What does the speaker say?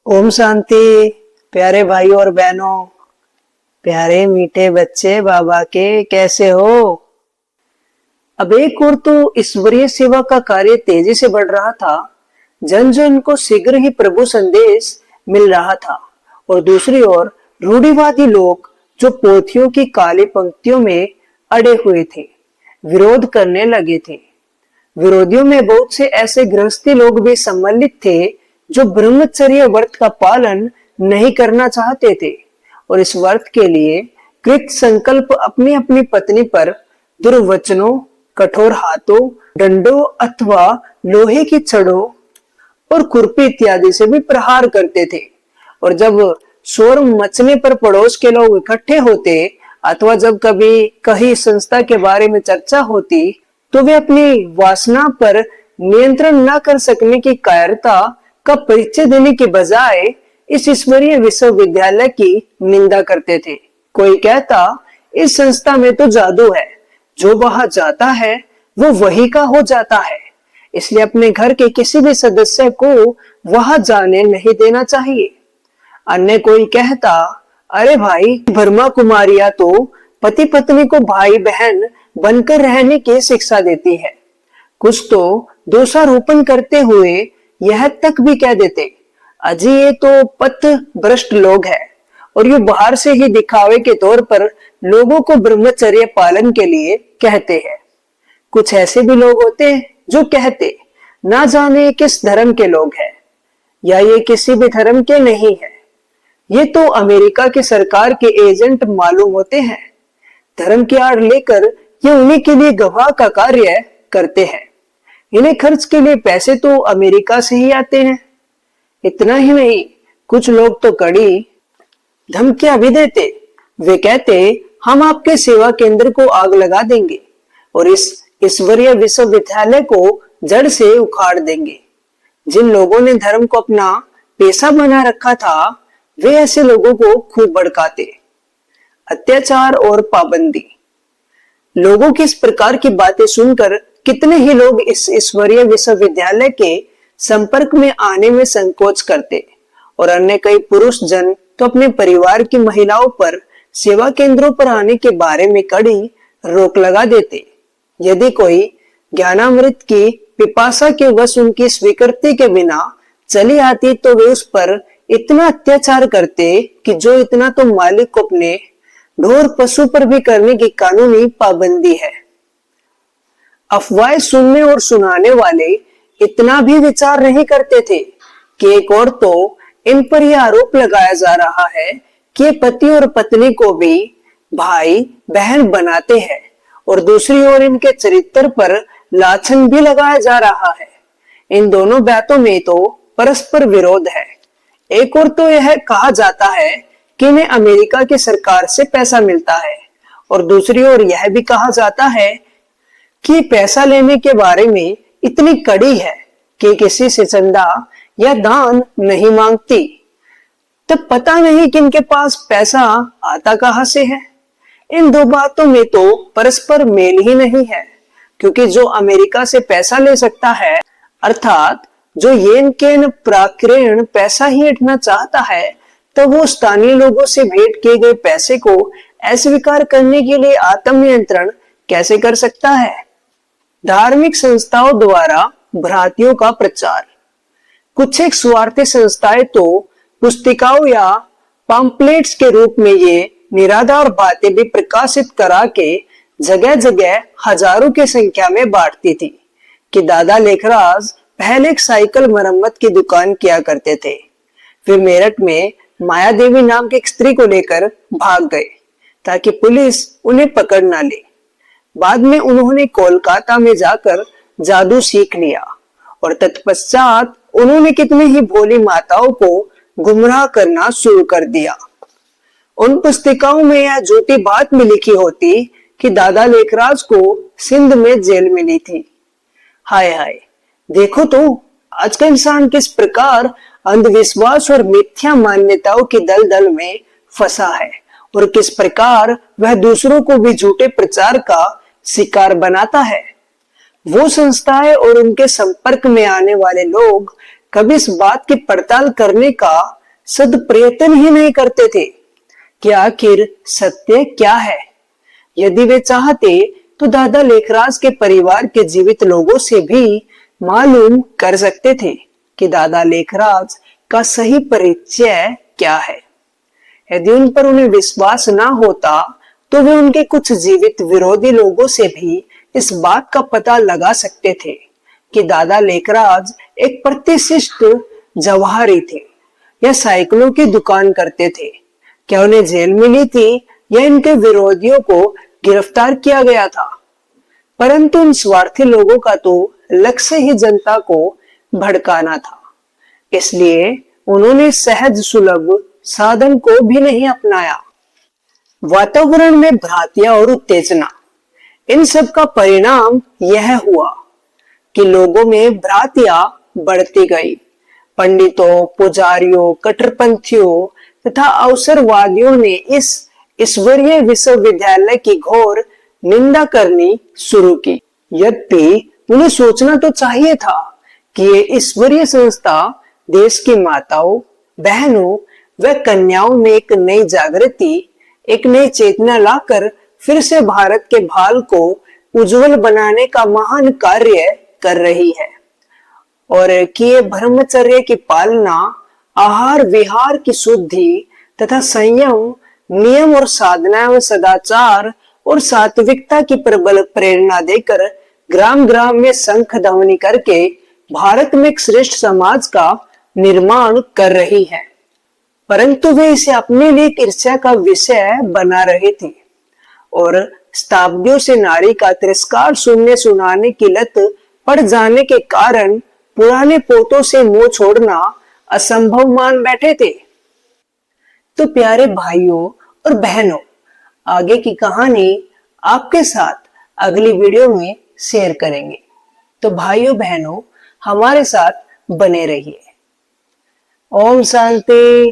ओम शांति। प्यारे भाइयों और बहनों, प्यारे मीठे बच्चे बाबा के, कैसे हो? अब एक और तो ईश्वरीय सेवा का कार्य तेजी से बढ़ रहा था। जन जन को शीघ्र ही प्रभु संदेश मिल रहा था, और दूसरी ओर रूढ़िवादी लोग जो पोथियों की काली पंक्तियों में अड़े हुए थे, विरोध करने लगे थे। विरोधियों में बहुत से ऐसे गृहस्थी लोग भी सम्मिलित थे जो ब्रह्मचर्य व्रत का पालन नहीं करना चाहते थे, और इस व्रत के लिए कृत संकल्प अपनी अपनी पत्नी पर दुर्वचनों, कठोर हाथों, डंडों अथवा लोहे की छड़ों और खुरपी इत्यादि से भी प्रहार करते थे। और जब शोर मचने पर पड़ोस के लोग इकट्ठे होते अथवा जब कभी कहीं संस्था के बारे में चर्चा होती, तो वे अपनी वासना पर नियंत्रण न कर सकने की कायरता का परिचय देने के बजाय इस ईश्वरीय विश्वविद्यालय की निंदा करते थे। कोई कहता, इस संस्था में तो जादू है, जो वहां जाता है वो वही का हो जाता है, इसलिए अपने घर के किसी भी सदस्य को वहां जाने नहीं देना चाहिए। अन्य कोई कहता, अरे भाई, ब्रह्मा कुमारियां तो पति पत्नी को भाई बहन बनकर रहने की शिक्षा देती है। कुछ तो दोषारोपण करते हुए यह तक भी कह देते, अजी ये तो पथ भ्रष्ट लोग हैं, और ये बाहर से ही दिखावे के तौर पर लोगों को ब्रह्मचर्य पालन के लिए कहते हैं। कुछ ऐसे भी लोग होते हैं जो कहते, ना जाने किस धर्म के लोग हैं, या ये किसी भी धर्म के नहीं है, ये तो अमेरिका की सरकार के एजेंट मालूम होते हैं। धर्म की आड़ लेकर ये उन्हीं के लिए गवाह का कार्य करते हैं। इन्हें खर्च के लिए पैसे तो अमेरिका से ही आते हैं। इतना ही नहीं, कुछ लोग तो कड़ी धमकियां भी देते। वे कहते, हम आपके सेवा केंद्र को आग लगा देंगे और इस ईश्वरीय विश्वविद्यालय को जड़ से उखाड़ देंगे। जिन लोगों ने धर्म को अपना पेशा बना रखा था, वे ऐसे लोगों को खूब भड़काते। अत्याचार और पाबंदी। लोगों की इस प्रकार की बातें सुनकर कितने ही लोग इस ईश्वरीय विश्वविद्यालय के संपर्क में आने में संकोच करते, और अन्य कई पुरुष जन तो अपने परिवार की महिलाओं पर सेवा केंद्रों पर आने के बारे में कड़ी रोक लगा देते। यदि कोई ज्ञानामृत की पिपासा के वश उनकी स्वीकृति के बिना चली आती, तो वे उस पर इतना अत्याचार करते कि जो इतना तो मालिक को अपने ढोर पशु पर भी करने की कानूनी पाबंदी है। अफवाहें सुनने और सुनाने वाले इतना भी विचार नहीं करते थे कि एक और तो इन पर यह आरोप लगाया जा रहा है कि पति और पत्नी को भी भाई बहन बनाते हैं, और दूसरी ओर इनके चरित्र पर लाछन भी लगाया जा रहा है। इन दोनों बातों में तो परस्पर विरोध है। एक और तो यह कहा जाता है कि इन्हें अमेरिका की सरकार से पैसा मिलता है, और दूसरी ओर यह भी कहा जाता है कि पैसा लेने के बारे में इतनी कड़ी है कि किसी से चंदा या दान नहीं मांगती। तब पता नहीं कि इनके पास पैसा आता कहां से है। इन दो बातों में तो परस्पर मेल ही नहीं है, क्योंकि जो अमेरिका से पैसा ले सकता है, अर्थात जो येन केन प्राक्रेण पैसा ही ऐंठना चाहता है, तो वो स्थानीय लोगों से भेंट किए गए पैसे को अस्वीकार करने के लिए आत्म नियंत्रण कैसे कर सकता है। धार्मिक संस्थाओं द्वारा भ्रांतियों का प्रचार। कुछ एक स्वार्थी संस्थाएं तो पुस्तिकाओं या पम्पलेट्स के रूप में ये निराधार बातें भी प्रकाशित करा के जगह जगह हजारों की संख्या में बांटती थी कि दादा लेखराज पहले एक साइकिल मरम्मत की दुकान किया करते थे। वे मेरठ में माया देवी नाम की एक स्त्री को लेकर भाग गए ताकि पुलिस उन्हें पकड़ ना ले। बाद में उन्होंने कोलकाता में जाकर जादू सीख लिया, और तत्पश्चात उन्होंने कितनी ही भोली माताओं को गुमराह करना शुरू कर दिया। उन पुस्तिकाओं में यह झूठी बात भी लिखी होती कि दादा लेखराज को सिंध में जेल मिली थी। हाय हाय, देखो तो आज का इंसान किस प्रकार अंधविश्वास और मिथ्या मान्यताओं की दलदल में फंसा है, और किस प्रकार वह दूसरों को भी झूठे प्रचार का शिकार बनाता है। वो संस्थाएं और उनके संपर्क में आने वाले लोग कभी इस बात की पड़ताल करने का सद-प्रयत्न ही नहीं करते थे कि आखिर सत्य क्या है। यदि वे चाहते तो दादा लेखराज के परिवार के जीवित लोगों से भी मालूम कर सकते थे कि दादा लेखराज का सही परिचय क्या है। यदि उन पर उन्हें विश्वास ना होता तो वे उनके कुछ जीवित विरोधी लोगों से भी इस बात का पता लगा सकते थे कि दादा लेखराज एक प्रतिष्ठित जवाहरी थे या साइकिलों की दुकान करते थे। क्या उन्हें जेल मिली थी या इनके विरोधियों को गिरफ्तार किया गया था? परंतु उन स्वार्थी लोगों का तो लक्ष्य ही जनता को भड़काना था। इसलिए उन्होंने सहज सुलभ साधन को भी नहीं अपनाया। वातावरण में भ्रांतियां और उत्तेजना, इन सब का परिणाम यह हुआ कि लोगों में भ्रांतियां बढ़ती गई। पंडितों, पुजारियों, कट्टरपंथियों तथा अवसरवादियों ने इस ईश्वरीय विश्वविद्यालय की घोर निंदा करनी शुरू की। यद्यपि उन्हें सोचना तो चाहिए था कि ये ईश्वरीय संस्था देश की माताओं, बहनों व कन्याओं में एक नई जागृति, एक नई चेतना लाकर फिर से भारत के भाल को उज्जवल बनाने का महान कार्य कर रही है, और कि ये ब्रह्मचर्य की पालना, आहार विहार की शुद्धि तथा संयम, नियम और साधना व सदाचार और सात्विकता की प्रबल प्रेरणा देकर ग्राम ग्राम में शंख ध्वनि करके भारत में एक श्रेष्ठ समाज का निर्माण कर रही है। परंतु वे इसे अपने लिए ईर्ष्या का विषय बना रहे थे और शताब्दियों से नारी का तिरस्कार सुनने सुनाने की लत पड़ जाने के कारण पुराने पोतों से मुंह छोड़ना असंभव मान बैठे थे। तो प्यारे भाइयों और बहनों, आगे की कहानी आपके साथ अगली वीडियो में शेयर करेंगे। तो भाइयों बहनों, हमारे साथ बने रहिए। ओम शांति।